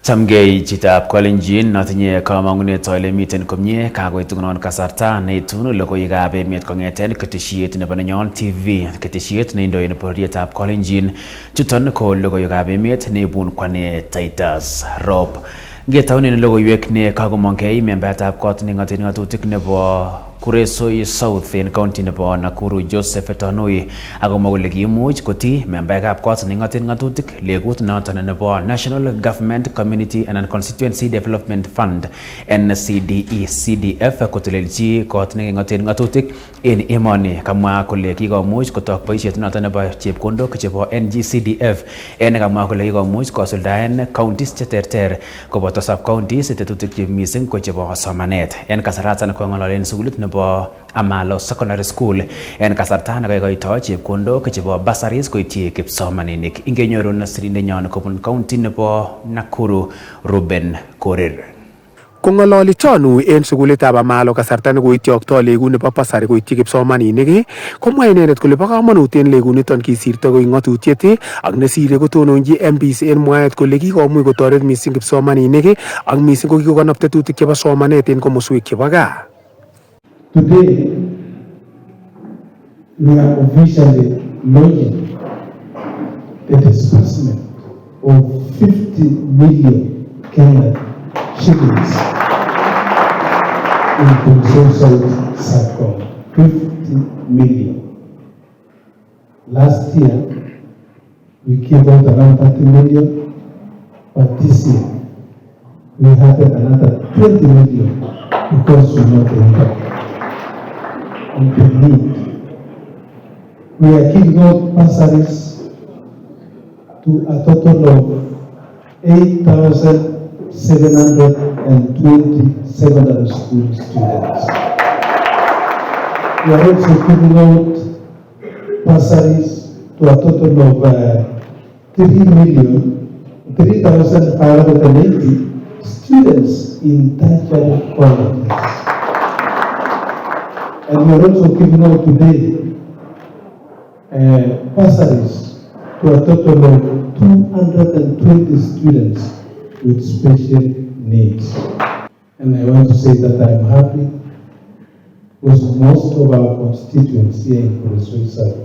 Chamgei chitab Kalenjin natinye kamangunet ale miten komie kakoitu ngunon kasarta neitun logoiwekab emet kong'eten ketesiet nebo Nenyon TV, ketesiet neindoi nebo bororietab Kalenjin. Chuton ko logoiwekab emet neibun kwane TITUS ROP. Ngetaunen logoiwek ne kagomongei membayatab kot neng'ate ng'atutik nebo Kuresoi South en county nebo Nakuru Joseph Etonui agomwa kole kiimuch koti membaekab kot neng'ate ng'atutik legut noton nebo National Government Community and Constituency Development Fund NCDE-CDF kotelelchi kot neng'ate ng'atutik en emoni. Kamwa kole kikomuch kotok boisiet noton nebo chepkondok chebo NGCDF en kamwa kole kikomuch kosuldaen counties cheterter koboto sub counties tetutik che mising ko chebo somanet. En kasaratan ko ng'ololen sukulit nebo Amalo Secondary School en kasarta nekaikoito chepkondok chebo bursaries koityi kipsomaninik. Ingenyorun sirindenyon kobun county nebo Nakuru Ruben Korir. Kong'ololi chonu en sukulitab Amalo kasarta nekoityokto legut nebo bursary koityi kipsomaninik komwa inendet kole bo kamanut en leguniton kisirto koik ng'atutiet ak nesire kotononji MPs en mwaet kole kikomuch kotoret mising kipsomaninik ak mising ko kikokonop tetutik chebo somanet en komoswek chebo gaa. Today, we are officially launching the disbursement of 50 million Kenyan shillings in consensus circle. 50 million. Last year, we gave out around 30 million, but this year, we had another 20 million because we know the impact. And the need. We are giving out bursaries to a total of 8,720 secondary school students. We are also giving out bursaries to a total of 3,580 students in tertiary colleges. And we are also giving out today bursaries to a total of 220 students with special needs. And I want to say that I am happy because most of our constituents here in Kuresoi South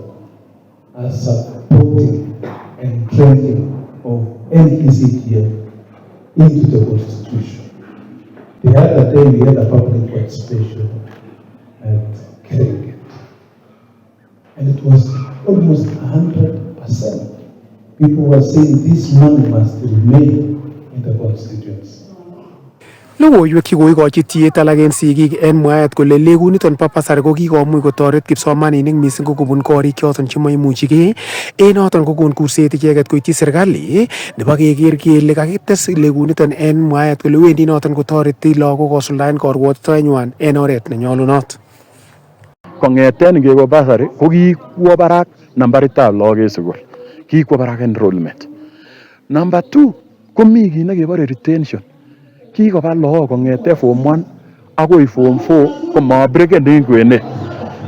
are supporting and training of NPCTF into the Constitution. The other day we had a public participation at Keringet. And it was almost 100%. People were saying this money must remain in the constituency. Logoiwek chikoikochi tiet alak en sigik en mwaet kole leguniton bo bursary ko kikomuch kotoret kipsomaninik mising ko kobun korik choton chemaimuchigei en noton kokon kurset icheket koityi serikali nebo keker kele kakites leguniton en mwaet kole wendi noton kotoreti lagok kosuldaen korwotitoenywan en oret nenyolunot. Kong'eten ngeko bursary ko kikwo barak nambaritab lagok en sukul, kikwo barak enrollment. Number 2 komi kit nekebore retention. Kikoba lagok kong'eten form 1 akoi form 4 komabreaken en kwenet.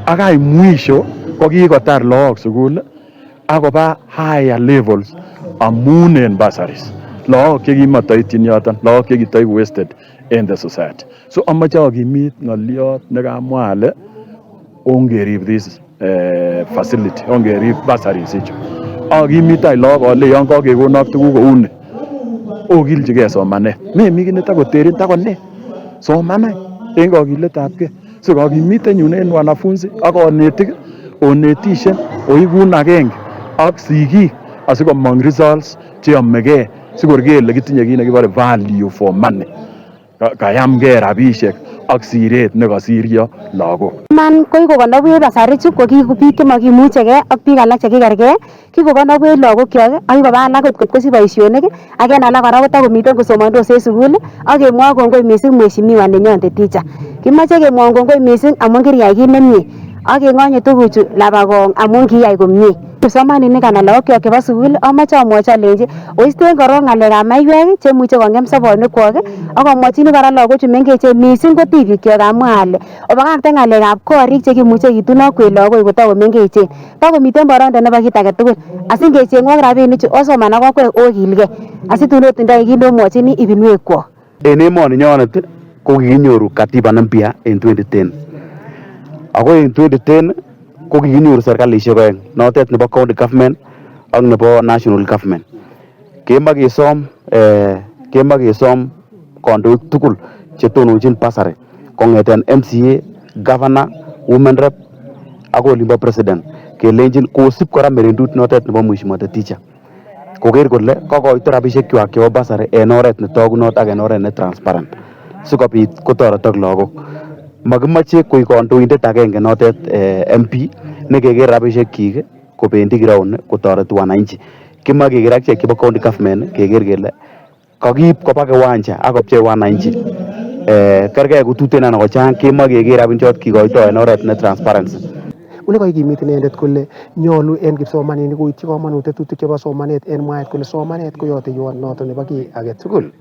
Akai mwisho ko kikotar lagok sukul akoba higher levels amun en bursaries. Lagok chekimatoityin yoton, lagok chekitoik wasted in the society. So amache akimit ng'oliot nekamwa ale ongerib this facility, ongerib bursaries ichu. Akimitai lagok ale yon kakekonok tuguk kouni okiljigei somanet. Memi kit netakoterin takone somanai en kakiletabgei. So kakimitenyun en wanafunzi ak konetik onetishen oikun agenge ak sigik asikomong results cheyomegei sikor kele kitinye kit nekibore value for money. Kayamgei rabishek ak siret nekasiryo lagok. Man ko kikokonobwech bursary chu ko biik chemakimuchegei ak biik alak chekikergei, kikokonobwech lagokyok ak kikoba alak kot kosich boisionik ak en alak kora kotakomiten kosomandos en sukul ak kemwoe kongoi mising mheshimiwa Nenyon the teacher. Kimoche kemwoun kongoi mising amun kiriyai kit nemie ak kengonye tuguchu labakong amun kiyai komie. Kipsomaninik anan lagok chebo sukul amache amwochi alenji oisten korong ngalekab maiywek chemuche kongem sobonwekwok ak amwachini kora lagochu mengechen mising ko tibikyok amwa ale obakakte ngalekab korik chekimuche kitunokwe lagok kotakomengechen. Takomiten boroindo nebo kit age tugul asingechengwok rabinichu osoman ak akwek okilgei asitun otindoi kit neomwochini ibinwekwok. En emoni nyonet ko kikinyoru katiba mpya en 2010. Ako en 2010 ko kikinyoru serkalishek oeng, notet nebo county government ak nebo national government. Kemakesom kandoik tugul chetononchin basari kongeten MCA, governor, women rep ak olimbo president kelenjin kosib kora merendut notet nebo mheshimiwa teacher koker kole kokoito rabishekwak chebo basari en oret netogunot ak en oret ne transparent sikobit kotoretok lagok. Makimache koik kandoindet agenge notet MP nekeker rabishekyik kobendi ground kotoreti wananchi. Kimoe keker akichek chebo county government keker kele kakiib koba kiwanja ak kopchei wananchi. Kergei kotuten anan kochang kemoe keker rabinchot kikoito en oret ne transparency. Ule kokimit inendet kole nyolu en kipsomaninik koityi komonut tetutik chebo somanet en mwaet kole somanet koyote noton nebo kiy age tugul.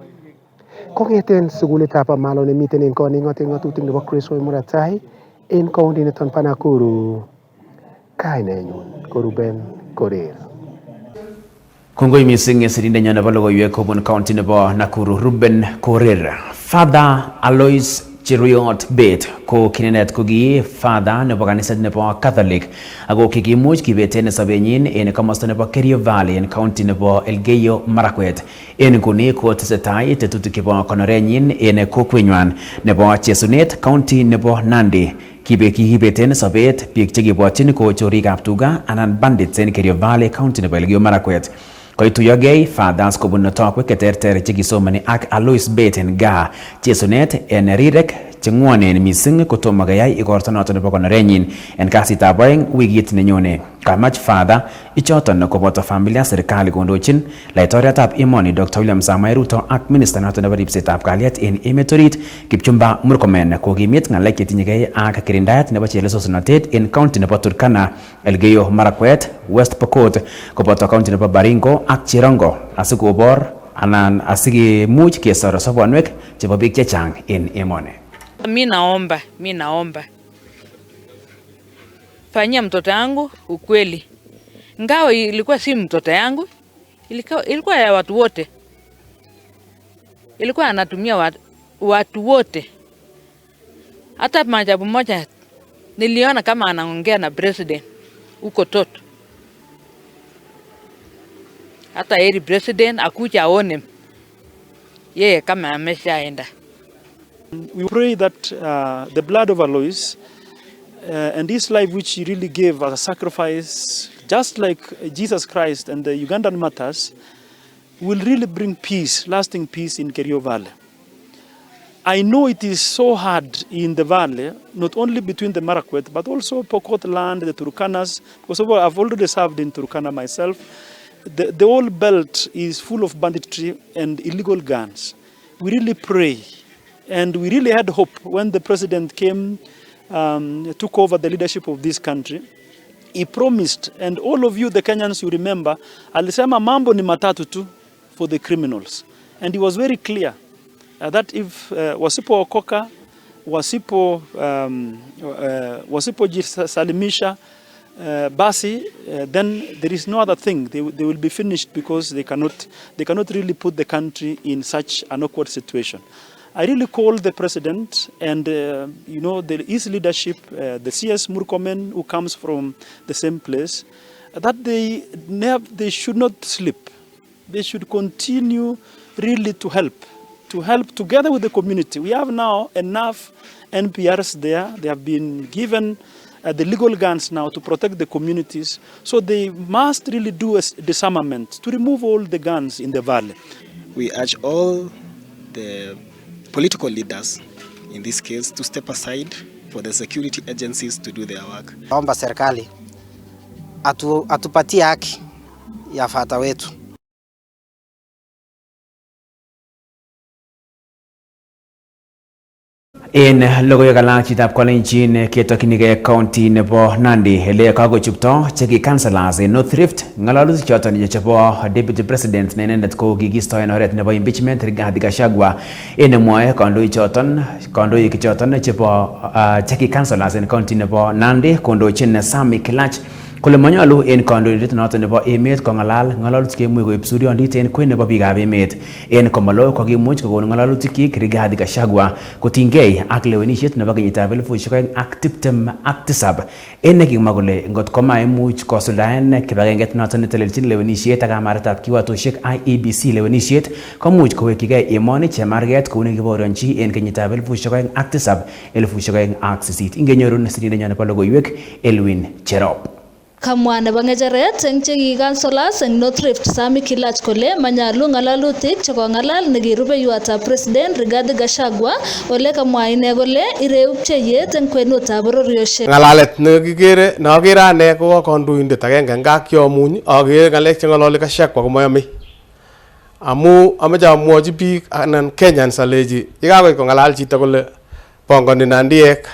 Kongeten sukulitab Amalo nemiten en koning'otet ng'atutik nebo Chris Muratai en county niton bo Nakuru, kainenyun ko Ruben Korir. Kongoi mising sirindenyo nebo logoiwek kobun county nebo Nakuru, Ruben Korir. Father Alois Cheruiyot Bet ko kinenet ko ki father nebo kaniset nebo Catholic ako kikimuch kibeten sobenyin en komosta nebo Kerio Valley en county nebo Elgeyo Marakwet. En nguni ko tesetai tetutik chebo konorenyin en kokwenywan nebo Chesunet county nebo Nandi. Kikibeten sobet biik chekibwotyin ko chorikab tuga anan bandits en Kerio Valley county nebo Elgeyo Marakwet. Koituyogei fathers kobun tokwek cheterter chekisomani ak Alois Bet en gaa Chesunet en rirek chengwonen mising kotomo keyai igorto noton nebo konorenyin en kasitab oeng wikit nenyone. Kamach father ichoton koboto familia serikali kondochin laitoriatab emoni Dr. William Samoei Ruto ak minister noton nebo ripsetab kalyet en emet orit Kipchumba Murkomen kokimit ngalek chetinyegei ak kirindaet nebo chelesosnotet en county nebo Turkana, Elgeyo Marakwet, West Pokot koboto county nebo Baringo ak Cherongo asikobor anan asikemuch kesor sobonwek chebo biik chechang en emoni. Mi naomba fanyia mtoto yangu ukweli, ngao ilikuwa si mtoto yangu, ilikuwa ya watu wote, ilikuwa anatumia watu wote. Hata maajabu moja niliona kama anaongea na president uko Toto, hata heri president akuja aone yeye kama ameshaenda. We pray that the blood of Alois and his life, which he really gave as a sacrifice, just like Jesus Christ and the Ugandan martyrs, will really bring peace, lasting peace in Kerio Valley. I know it is so hard in the valley, not only between the Marakwet, but also Pokot land, the Turkanas, because I've already served in Turkana myself. The whole belt is full of banditry and illegal guns. We really pray. And we really had hope when the president came, took over the leadership of this country. He promised, and all of you, the Kenyans, you remember, alisema mambo ni matatu tu for the criminals. And he was very clear that if wasipookoka, wasipojisalimisha, basi, then there is no other thing. They will be finished because they cannot really put the country in such an awkward situation. I really call the president and his leadership, the CS Murkomen, who comes from the same place, that they should not sleep. They should continue really to help together with the community. We have now enough NPRs there. They have been given the legal guns now to protect the communities. So they must really do a disarmament to remove all the guns in the valley. We urge all the political leaders, in this case, to step aside for the security agencies to do their work. Naomba serikali atupatie haki ya fata wetu. En logoiwek alak chitab Kalenjin ketokchinigei county nebo Nandi ele kakochupto cheki councillors en North Rift ng'alalutik choton chebo deputy president ne inendet ko kikisto en oret nebo impeachment Rigathi Gachagua en mwae kandoik choton chebo cheki councillors en county nebo Nandi kondochin Sami Kilach kole manyalu en kandoindet noton nebo emet kong'alal ng'alalutik cheimuch koib suryondit en kwen nebo biikab emet en komalo kokimuch kokon ng'alalutik Rigathi Gachagua kotinygei ak lewenisiet nebo kenyitab 2027 en nekimwa kole ngot komaimuch kosuldaen kibagenget noton netelelchin lewenisiet ak kamaretab kiwatosiek IEBC lewenisiet komuch kowekyigei emoni chemarget kou nekikiborionchi en kenyitab 2007-2008 ingenyorun sirindenyo nebo logoiwek Elwin Cherop. Kamwa nebo ngecheret eng cheki councillors eng North Rift Sami Kilach kole manyalu ng'alalutik chekong'alal nekirubeiwotab president Rigathi Gachagua ole kamwa ine kole ireu pcheyet eng kwenutab bororiosiek. Ng'alalet neagere ane ko kandoindet agenge ngakyomuny agere ng'alek cheng'alali Gachagua komayamei. Amu ameche amwochi biik anan Kenyans aleji yekakoit kong'alal chito kole pongoni nandiek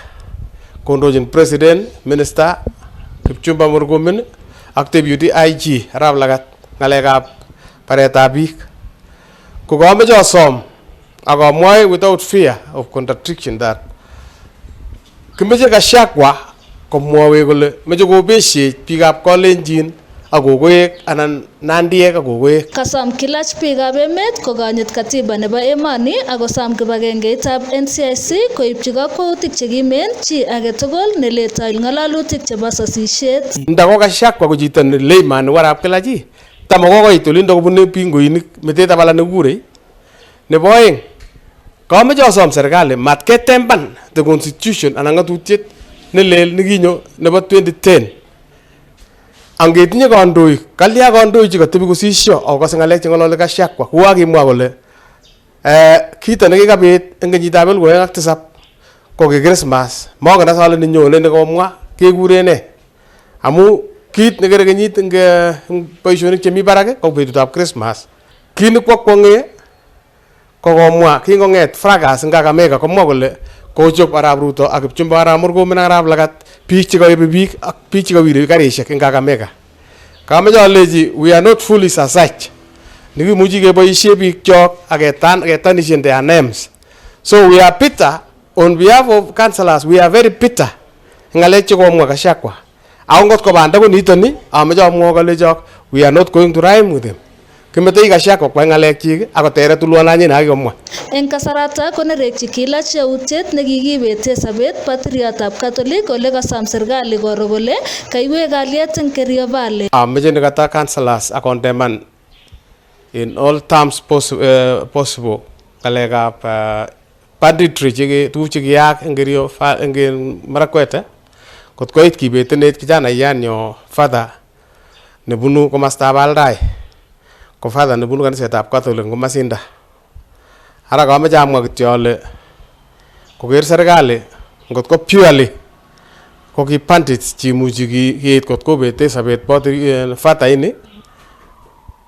kondochin president, minister Kipchumba Murkomen ak deputy IG Arap Lagat ng'alekab baretab biik. Ko kameche asom ak amwae without fear of contradiction that kimeche Gachagua komwowe kole meche kobeshe biikab Kalenjin ak kokoek anan nandiek ak kokoek. Kasom Kilach biikab emet kokonyit katiba nebo emoni ak kosom kibagengeitab NCIC koibchi kakwautik chekimen chi age tugul neletoi ng'alalutik chebo sasisiet. Ndako Gachagua ko chito ne layman warab Kilachi tamakokoit olindo kobune pingoinik metet abala nekure. Nebo oeng kameche asom serikali mat ketemban the constitution anan ng'atutiet nelel nekinyo nebo 2010. Angetinye kandoik, kalya kandoik chekatebi kosisyo akokase ng'alek cheng'alali Gachagua kokakimwa kole kito nekikabit eng kenyitab 2007 ko ki Christmas mongen as ale nenyone nekomwa kekure ne amu kit nekere kenyit eng boisionik chemi barak ko betutab Christmas. Kit nekwokwong'e kokomwa kingong'et fracas eng Kakamega komwa kole kochop Arap Ruto ak Kipchumba Arap Murkomen ak Arap Lagat biik chekaibe biik ak biik chekawire karisiek eng Kakamega. Kameche aleji we are not foolish as such. Nikimuchi keboisie biik chok ak ketanishen their names. So we are bitter on behalf of councillors, we are very bitter. Ngalek chekomwa Gachagua. Ako ngot ko banda ko nitoni ameche amwa kalechok we are not going to rhyme with him. Kimetei Gachagua kwa ngalek chik ako tere tulwonanyin akikomwa. Eng kasarata konerekyi Kilach yautiet nekikibete sabet patriatab Catholic ole kasom serikali koro kole kaiwek kalyet eng Kerio Valley. Ameche nekata councillors akondeman in all terms possible ngalekab banditry tuguk chekiyaak eng Kerio eng Marakwet kot koit kibetenet kijanayan yo father nebunu komostab Aldai ko father nebunu kanisetab Catholic komasinda. Ara kameche amwa kityo ale koker serikali ngot ko purely ko ki bandits chimuchi kiit kot kobete sabet father ini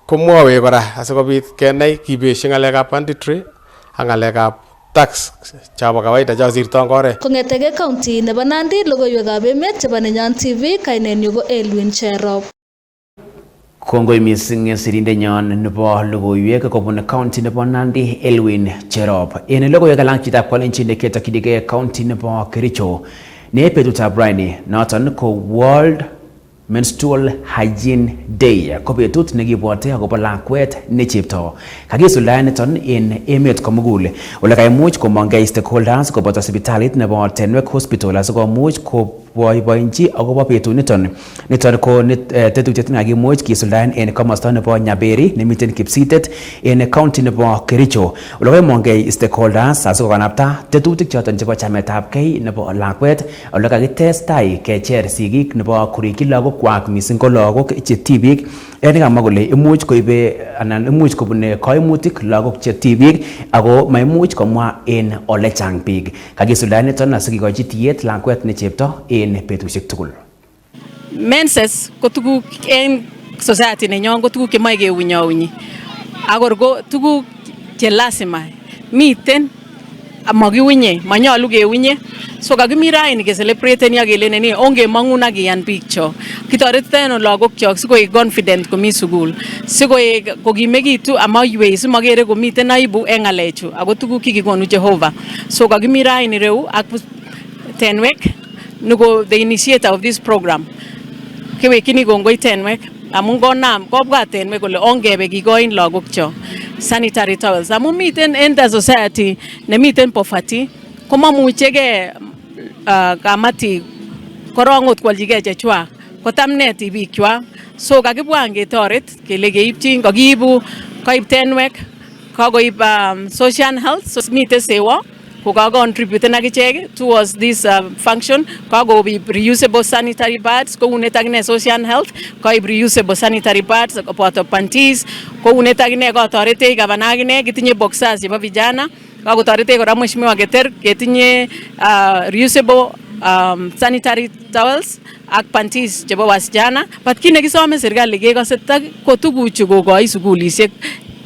komwowe kora asikobit kenai kibeshe ngalekab banditry ak ngalekab tax chabo kawaida chasirto eng oret. Kong'etege county nebo Nandi logoiwekab emet chebo Nenyon TV kainenyu ko Elwin Cherop. Kongoi mising sirindenyon nebo logoiwek kobun county nebo Nandi Elwin Cherop. En logoiwek alak chitab Kalenjin neketokchinigei county nebo Kericho ne betutab raini noton ko World Menstrual Hygiene Day ko betut nekibwote akobo lakwet ne chepto. Kakisuldae niton en emet komugul. Ole kaimuch komongei stakeholders koboto sipitalit nebo Tenwek Hospital asikomuch koboiboinchi akobo betuniton. Niton ko tetutiet nekakimuch kisuldaen en komosta nebo Nyaberi nemiten Kipsitet en county nebo Kericho. Ole kaimongei stakeholders asikokanapta tetutik choton chebo chametabgei nebo lakwet ole kakitestai kecher sigik nebo kurikyi lagok kwak mising ko lagok che tibik en kamwa kole imuch koibe anan imuch kobune kaimutik lagok che tibik ako maimuch komwa en ole chang biik. Kakisuldaen niton asikikochi tiyet lakwet ne chepto en betusiek tugul. Menses ko tuguk en society nenyon ko tuguk chemoe keunyaunyi. Akor ko tuguk che lazima miten magiwinye manyalu gewinye so kagimira ini ke celebrate ni agele neni onge manguna giyan picture kitoreten lagok chok siko confident komi sukul siko kogimegitu amaywe simagere komiten aibu en ngalechu ako tuguk kikikonu Jehova so kagimira ini reu ak tenwek nugo the initiator of this program kewekini kongoi tenwek amun konam kobwa tenwek kole ongebe kikoin lagok chok sanitary towels amun miten in the society nemiten poverty komamuchege kamati korongot kwaljige chechwa kotamne tibik chwa so kakibwa ngetoret kele keipchin kakiibu koib tenwek kakoib social health so miten sewa ko contribute nakichek towards this function kago reusable sanitary pads ko unetagine social health kaib reusable sanitary pads kopoto panties ko unetagine ko torete gabanagine kitinye boxers chebo vijana kago torete kora mheshimiwa Geter ketinye reusable sanitary towels ak panties chebo wasichana but kine kisome serikali kekose ko tuguchu kokoi sukulisiek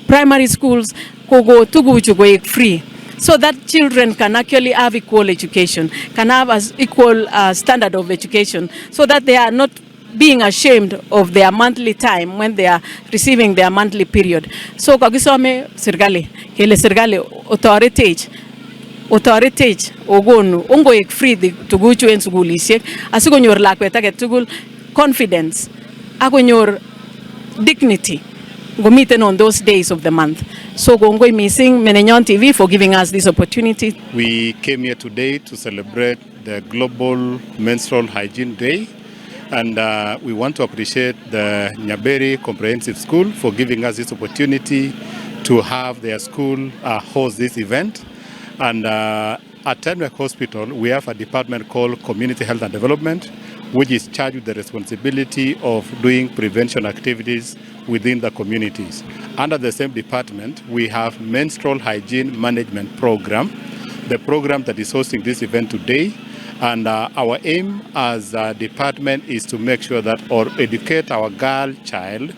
primary schools kogo tuguchu koek free so that children can actually have equal education, can have as equal standard of education, so that they are not being ashamed of their monthly time when they are receiving their monthly period. So kagisome serikali, kele serikali authority ogonu ongoek free tuguchu en sugulisiek asikonyor lakwet age tugul confidence akonyor dignity gomiten on those days of the month. So gongoi missing Nenyon TV for giving us this opportunity. We came here today to celebrate the Global Menstrual Hygiene Day, and we want to appreciate the Nyaberi Comprehensive School for giving us this opportunity to have their school host this event. And at Tenwek Hospital, we have a department called Community Health and Development, which is charged with the responsibility of doing prevention activities within the communities. Under the same department, we have Menstrual Hygiene Management Program, the program that is hosting this event today. And our aim as a department is to make sure that or educate our girl child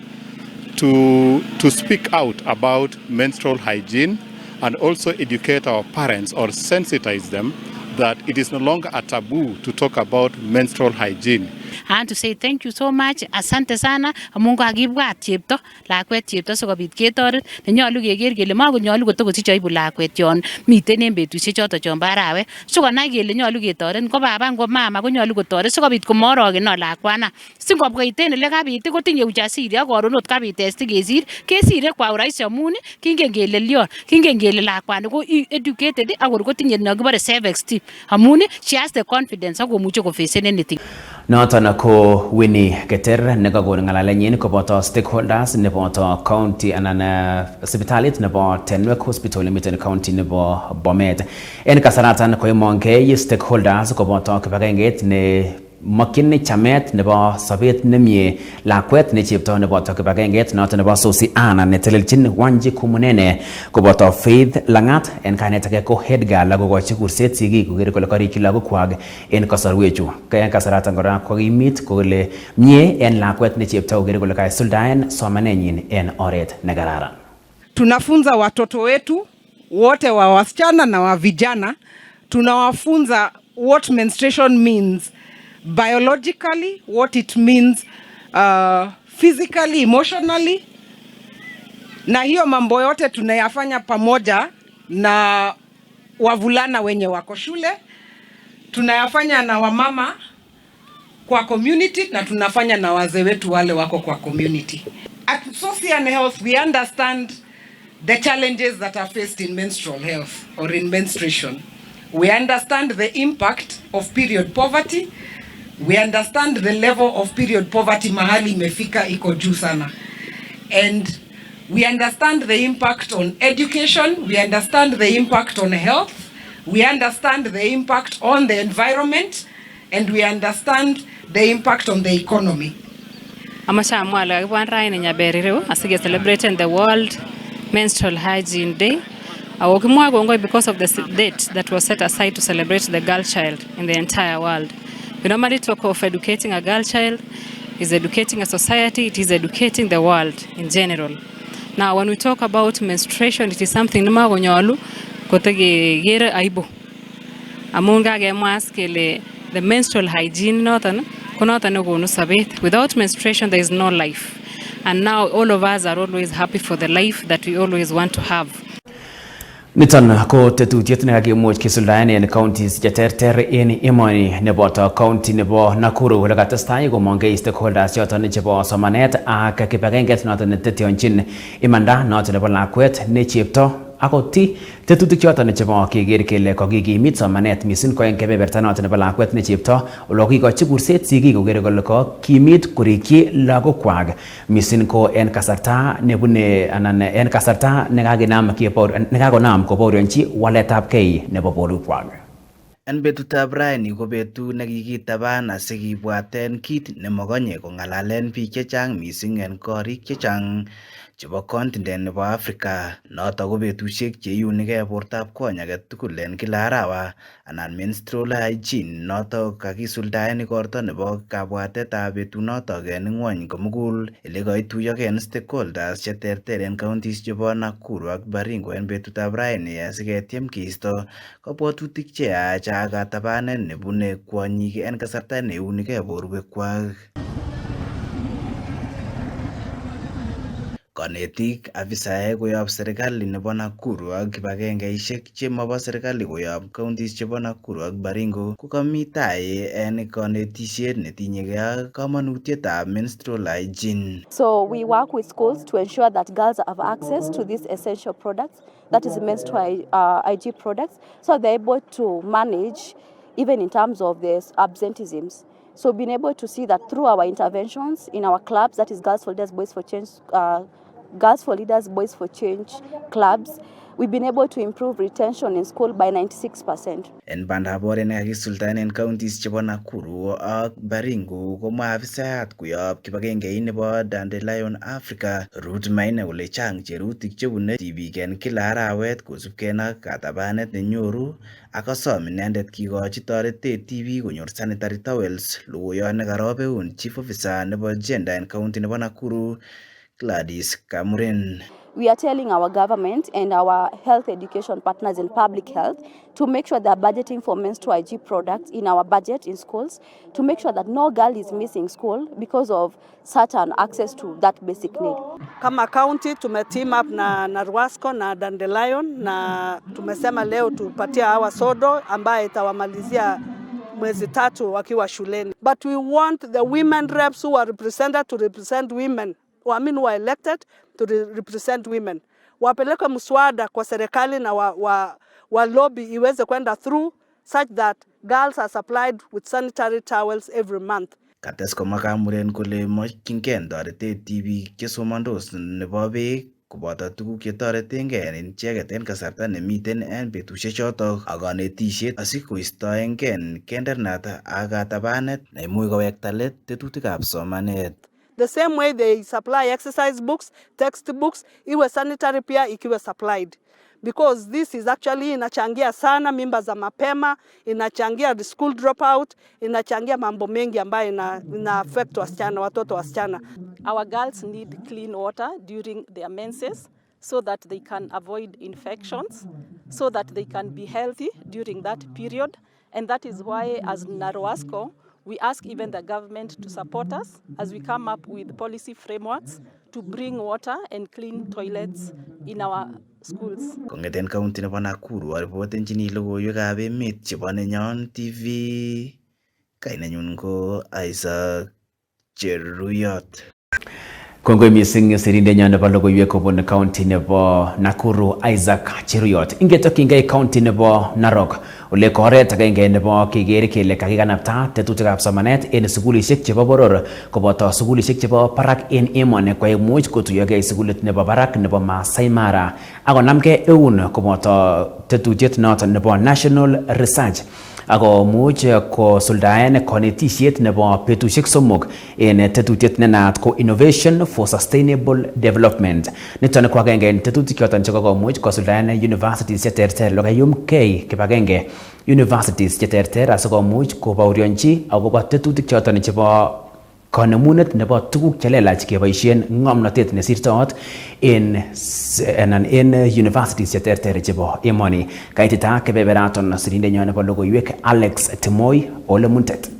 to speak out about menstrual hygiene, and also educate our parents or sensitize them that it is no longer a taboo to talk about menstrual hygiene. I want to say thank you so much. Asante sana amun kakibwat chepto lakwet chepto sikobit ketoret nenyolu keker kele makonyolu kotokosich aibu lakwet yon miten en betusiek choton chon bo arawet sikonai kele nyolu ketoret ngo baba ngo mama konyolu kotoret sikobit komorokeno lakwana singobkoiten ele kabit kotinye ujasiri ak koron ot kabit testi kesire kwa urahisi amun kingen kele lion kingen kele lakwani ko educated ak kotinye nekibore self esteem amun she has the confidence ak komuche kofacen anything. Noton ko Winnie Geter nekakon ngalalenyin koboto stakeholders neboto county anan sipitalit nebo Tenwek Hospital nemiten county nebo Bomet. En kasaratan koimongei stakeholders koboto kibagengeit ne makyin chamet nebo sobet nemie lakwet ne chepto neboto kibagengeit noton nebo Sosi Anna netelelchin Wanji Kumunene koboto Faith Langat en kainet age ko Edgar lagokochi kurset sigik koker kole karikyi lagokwak en kasarwechu. Kaya kasaratan kora kokimit kole mie en lakwet ne chepto koker kole kaisuldaen somanenyin en oret nekararan. Tunafunza watoto wetu wote wa wasichana na wa vijana, tunawafunza what menstruation means biologically, what it means physically, emotionally. Na hiyo mambo yote tunayafanya pamoja na wavulana wenye wako shule, tunayafanya na wamama kwa community, na tunafanya na wazee wetu wale wako kwa community. At Social Health, we understand the challenges that are faced in menstrual health or in menstruation. We understand the impact of period poverty. We understand the level of period poverty mahali imefika iko juu sana. And we understand the impact on education, we understand the impact on health, we understand the impact on the environment, and we understand the impact on the economy. Amasha mwala kibwan raini Nyaberi reu asige celebrating the World Menstrual Hygiene Day. Awokimwa kongoi because of the date that was set aside to celebrate the girl child in the entire world. We normally talk of educating a girl child, is educating a society, it is educating the world in general. Now when we talk about menstruation, it is something nima konyolu kotekekere aibu amun kakemwa as kele the menstrual hygiene noton ko noton nekonu sobet. Without menstruation there is no life, and now all of us are always happy for the life that we always want to have. Niton ko tetutiet nekakimuch kisuldaen en counties cheterter en emoni neboto county nebo Nakuru ole katestai komongei stakeholders choton chebo somanet ak kibagengeit noton netetionchin imanda noton nebo lakwet ne chepto akoti tetutik choton chebo keker kele kokikimit somanet mising ko en kebeberta noton nebo lakwet ne chepto ole kikochi kurset sigik koker kole kokimit korikyi lagokwak mising ko en kasarta nebune anan en kasarta nekakonam kobaorionchi waletabgei nebo borwekwak. En betutab raini ko betut nekikitaban asikibwaten kit nemokonye kong'alalen biik chechang mising en korik chechang chebo continent nebo Africa. Noto ko betusiek cheiunigei bortab kwony agetugul en kila arawa anan menstrual hygiene. Noto kakisuldaen igorto nebo kabwatetab betunoto en ng'wony komugul ele koituyogei stakeholders cheterter en counties chebo Nakuru ak Baringo en betutab raini asiketiem keisto kabwatutik cheyach ak katabanet nebune kwonyik en kasarta neiunigei borwekwak. Konetik, afisaek koyob serikali nebo Nakuru ak kibagengeisiek chemobo serikali koyob counties chebo Nakuru ak Baringo ko kami tai en konetisiet netinyegei ak kamanutietab menstrual hygiene. So we work with schools to ensure that girls have access to these essential products, that is menstrual hygiene products, so they're able to manage even in terms of this absenteeisms. So being able to see that through our interventions in our clubs, that is Girls for Leaders, Boys for Change, Girls for Leaders, Boys for Change clubs, we've been able to improve retention in school by 96%. En bandab oret nekakisuldaen en counties chebo Nakuru ak Baringo komwa afisayat koyob kibagengeit nebo Dandelion Africa Ruth Maina kole chang cherutik chebune tibik en kila arawet kosubkei ak katabanet nenyoru ak kosom inendet kikochi toretet tibik konyor sanitary towels. Logoiyot nekarobeun chief officer nebo gender en county nebo Nakuru Gladys Kamuren. We are telling our government and our health education partners in public health to make sure they are budgeting for menstrual hygiene products in our budget in schools, to make sure that no girl is missing school because of certain access to that basic need. Kama county tumeteam up na Ruasco na Dandelion na tumesema leo tupatia hawa sodo ambaye itawamalizia mwezi 3 wakiwa shuleni. But we want the women reps who are represented to represent women. Who are elected to represent women. Wapeleke mswada kwa serikali na wa lobby iweze kwenda through such that girls are supplied with sanitary towels every month. Kates komwa Kamuren kole mokyingei toretet tibik chesomondos nebo beek koboto tuguk chetoretengei en icheget en kasarta nemiten en betusiek chotok ak konetisiet asikoistoengei kendernat ak katabanet neimuch kowekta let tetutikab somanet. The same way they supply exercise books, textbooks, iwe sanitary pia ikiwe supplied. Because this is actually inachangia sana mimba za mapema, inachangia the school dropout, inachangia mambo mengi ambayo ina affect wasichana, watoto wasichana. Our girls need clean water during their menses so that they can avoid infections, so that they can be healthy during that period. And that is why as Naruasco, we ask even the government to support us as we come up with policy frameworks to bring water and clean toilets in our schools. Kongeten county nebo Nakuru, aripotenchini logoiwekab emet chebo Nenyon TV, kainenyun ko Isaac Cheruyot. Kongoi mising sirindenyon nebo logoiwek kobun county nebo Nakuru Isaac Cheruyot. Ingetokyingei county nebo Narok ole koret agenge nebo keker kele kakikanapta tetutikab somanet en sukulisiek chebo boror koboto sukulisiek chebo barak en emoni koimuch kotuyogei sukulit nebo barak nebo Masai Mara akonamgei eun koboto tetutiet noton nebo National Research akomuch kosuldaen konetisiet nebo betusiek 3 en tetutiet nenaat ko Innovation for Sustainable Development. Niton ko agenge en tetutik choton chekokomuch kosuldaen universities cheterter lokayumgei kibagenge universities cheterter asikomuch kobaorionchi akobo tetutik choton chebo konemunet nebo tuguk chelelach keboisien ng'omnotet nesirtoot en universities cheterter chebo emoni. Kaitita kebeberaton sirindenyon nebo logoiwek Alex Timoy Ole Muntet.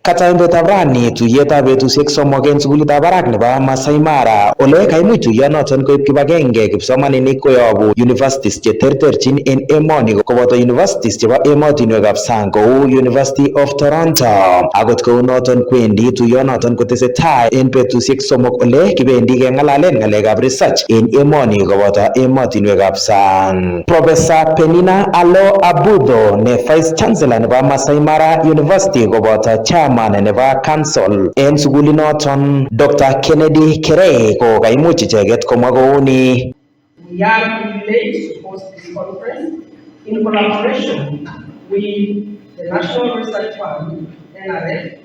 Kataimbetab rani tuyetab betusiek somok en sukulitab barak nebo Masai Mara ole kaimuch tuyonoton koib kibagenge kipsomaninik koyobu universities cheterterchin en emoni koboto universities chebo emotinwekab sang kou University of Toronto. Akot kou noton kwendi tuyonoton kotesetai en betusiek somok ole kibendi keng'alalen ng'alekab research en emoni koboto emotinwekab sang. Professor Penina Alo Abudho ne Vice Chancellor nebo Masai Mara University koboto chairman nebo council en sugulinoton Dr. Kennedy Kerei ko kaimuch icheget komwa kouni. We are privileged to host this conference in collaboration with the National Research Fund, NRF,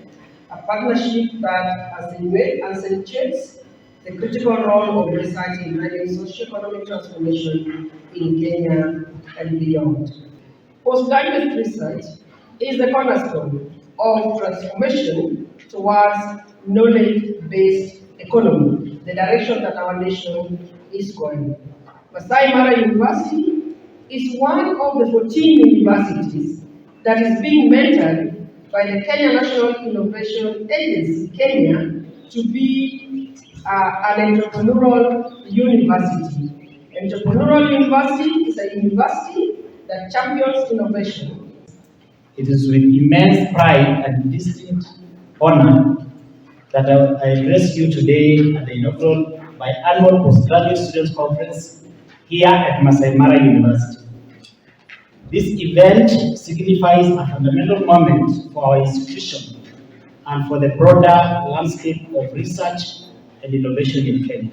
a partnership that has accentuates the critical role of research in driving socio-economic transformation in Kenya and beyond. Postgraduate research is the cornerstone of transformation towards knowledge-based economy, the direction that our nation is going. Masai Mara University is one of the 14 universities that is being mentored by the Kenya National Innovation Agency, Kenya, to be an entrepreneurial university. Entrepreneurial university is a university that champions innovation. It is with immense pride and distinct honor that I address you today at the inaugural biannual Postgraduate Students Conference here at Masai Mara University. This event signifies a fundamental moment for our institution and for the broader landscape of research and innovation in Kenya.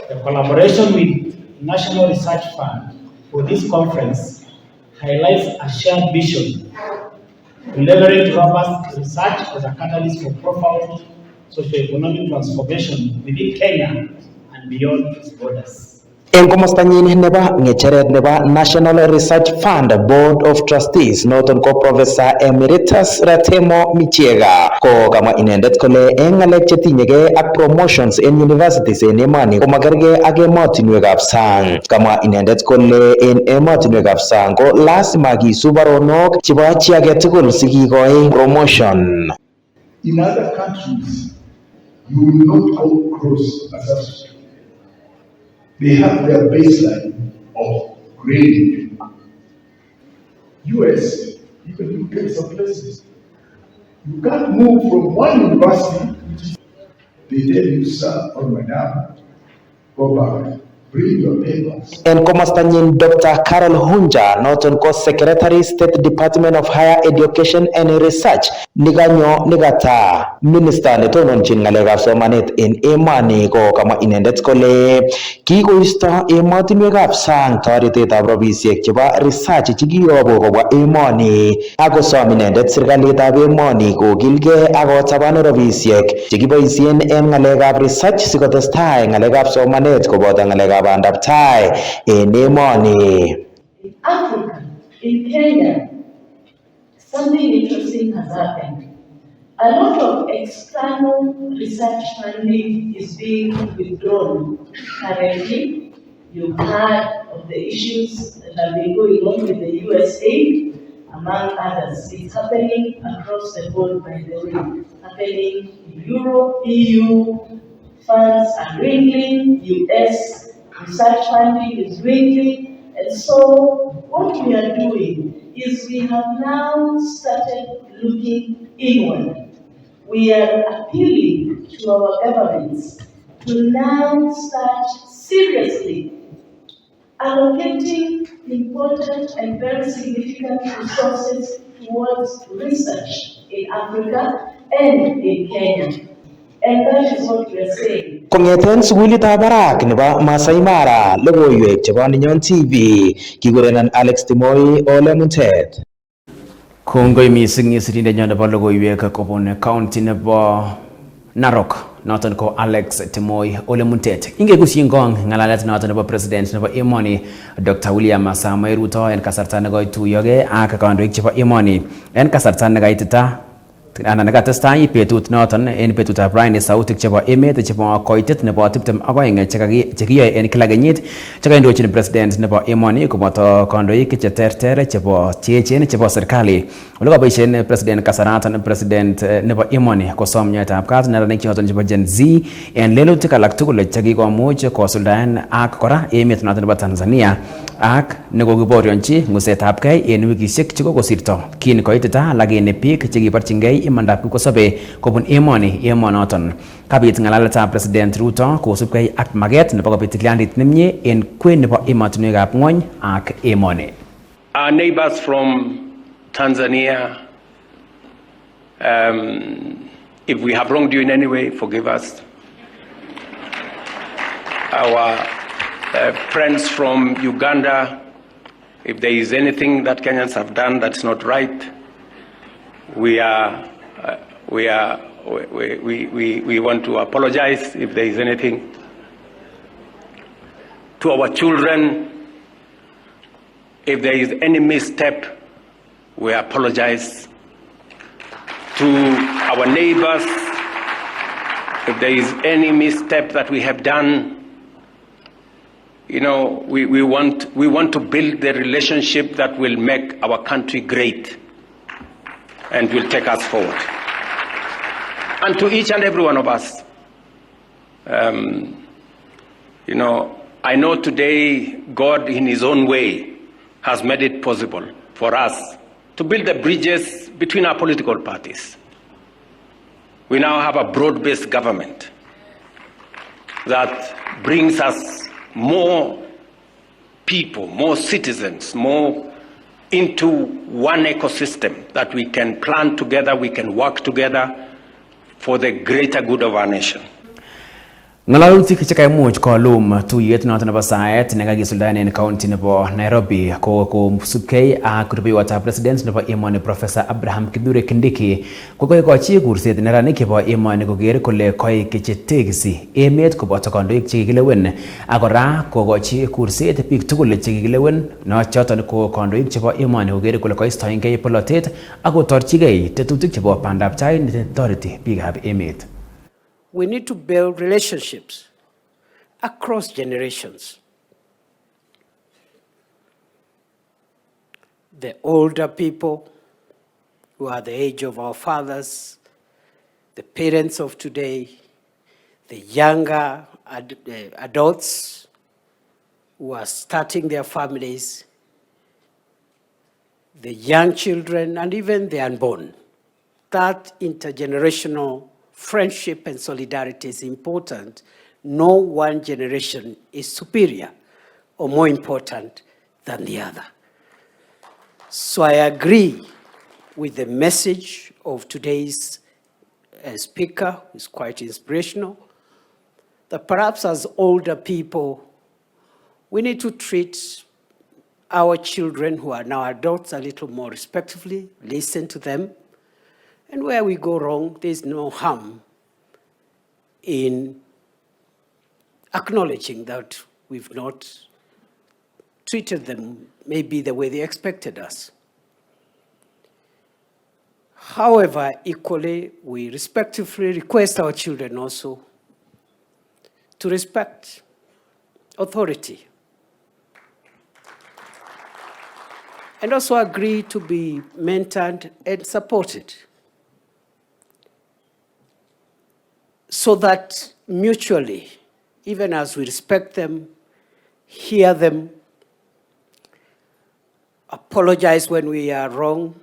The collaboration with National Research Fund for this conference highlights a shared vision to leverage robust research as a catalyst for profound socio-economic transformation within Kenya and beyond its borders. En komostanyin nebo ng'echeret nebo National Research Fund Board of Trustees noton ko Professor Emeritus Ratemo Michiega ko kamwa inendet kole en ng'alek chetinyegei ak promotions en universities en emoni komakergei ak emotinwekab sang. Kamwa inendet kole en emotinwekab sang ko lasima kisub baronok chebo chi age tugul sikikoi promotion. In other countries, you will not go across a substitute. They have their baseline of grading. US, even UK, some places, you can't move from one university, they tell you, sir or madam, go back, bring your papers. En komostanyin Dr. Carol Hunja noton ko Secretary State Department of Higher Education and Research nikanyo nikata Minister netononchin ng'alekab somanet en emoni ko kamwa inendet kole kikoisto emotinwekab sang toretetab rabisiek chebo research chekiyobu kobwa emoni akosom inendet serikalitab emoni kokilgei akotaban rabisiek chekiboisien en ng'alekab research sikotestai ng'alekab somanet koboto ng'alekab bandab tai en emoni. In Africa, in Kenya, something interesting has happened. A lot of external research funding is being withdrawn currently. You've heard of the issues that have been going on with the US aid, among others. It's happening across the board, by the way. Happening in Europe, EU, funds are dwindling, US research funding is dwindling, and so what we are doing is we have now started looking inward. We are appealing to our governments to now start seriously allocating important and very significant resources towards research in Africa and in Kenya. And that is what we are saying. Kong'eten sukulitab barak nebo Masai Mara, logoiwek chebo Nenyon TV, kikurenan Alex Timoy Ole Muntet. Kongoi mising sirindenyon nebo logoiwek kobun county nebo Narok, noton ko Alex Timoy Ole Muntet. Ingekusyin kong ng'alalet noton nebo president nebo emoni Dr. William Samoei Ruto en kasarta nekoituyoge ak kandoik chebo emoni en kasarta nekaitita anan nekatestai betut noton en betutab raini sautik chebo emet chebo koitet nebo 22 chekiyoe en kila kenyit chekaindochin president nebo emoni koboto kandoik cheterter chebo cheechen chebo serikali. Ole kaboisien president kasaraton president nebo emoni kosom nyoetab kat neranik choton chebo Gen Z en lelutik alak tugul chekikomuch kosuldaen ak kora emet noton nebo Tanzania ak nekokiborionchi ngusetabgei en wikisiek chekokosirto kin koitita lakini biik chekiborchingei imandab kipkosobe kobun emonoton. Kabit ng'alaletab President Ruto kosubgei ak maget nebo kobit tilyandit nemie en kwen nebo emotinwekab ng'wony ak emoni. Our neighbors from Tanzania, if we have wronged you in any way, forgive us. Our friends from Uganda, if there is anything that Kenyans have done that's not right, we want to apologize if there is anything. To our children, if there is any misstep, we apologize. To our neighbors, if there is any misstep that we have done, you know, we want to build the relationship that will make our country great and will take us forward. And to each and every one of us, you know, I know today God in his own way has made it possible for us to build the bridges between our political parties. We now have a broad-based government that brings us more people, more citizens, more into one ecosystem that we can plan together, we can work together for the greater good of our nation. Ngalalutik chekaimuch kolum tuyet noton nebo saet nekakisuldaen en county nebo Nairobi kosubkei ak rubeiwotab president nebo emoni Professor Abraham Kithure Kindiki kokoikochi kurset neranik chebo emoni koker kole koik chetekisi emet koboto kandoik chekikilewen ak kora kokochi kurset biik tugul chekikilewen nochoton ko kandoik chebo emoni koker kole koistoengei polotet ak kotorchigei tetutik chebo bandab tai netoreti biikab emet. We need to build relationships across generations. The older people who are the age of our fathers, the parents of today, the younger adults who are starting their families, the young children, and even the unborn. That intergenerational friendship and solidarity is important. No one generation is superior or more important than the other. So I agree with the message of today's speaker, who is quite inspirational, that perhaps as older people, we need to treat our children who are now adults a little more respectfully, listen to them, and where we go wrong, there's no harm in acknowledging that we've not treated them maybe the way they expected us. However, equally, we respectfully request our children also to respect authority and also agree to be mentored and supported, so that mutually, even as we respect them, hear them, apologize when we are wrong,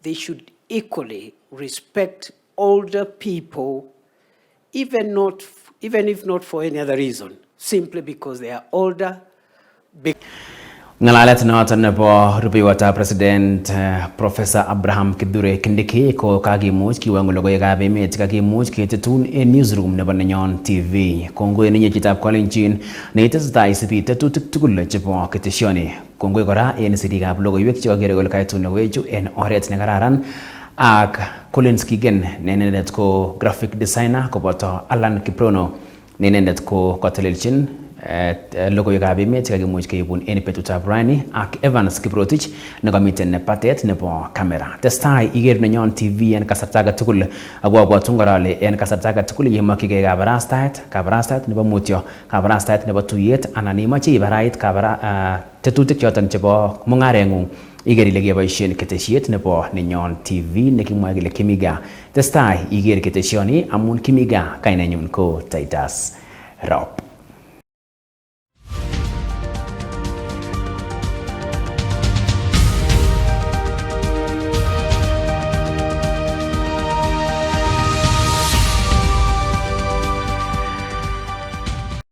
they should equally respect older people, even if not for any other reason, simply because they are older. Ngalalet noton nebo rubeiwotab president Professor Abraham Kithure Kindiki ko kakimuch kiwango logoiwekab emet kakimuch ketetun en newsroom nebo Nenyon TV. Kongoi ninyi chitab Kalenjin neitesetai isibi tetutik tugul chebo ketesioni. Kongoi kora en sirikab logoiwek chekakere kole kaitun logoiwechu en oret nekararan ak Collins Kigen ne inendet ko graphic designer koboto Alan Kiprono ne inendet ko katelelchin logoiwekab emet chekakimuch keibun en betutab rani ak Evans Kiprotich nekomiten patet nebo kamera. Testai iker Nenyon TV en kasarta age tugul ako abwatun kora ale en kasarta age tugul yemokyigei kabarastaet nebo mutyo, kabarastaet nebo tuyet anan imoche ibarait tetutik choton chebo mung'areng'ung iker ile keboisien ketesiet nebo Nenyon TV nekimwoe kele Kimiga. Testai iker ketesioni amun Kimiga kainenyun ko TITUS ROP.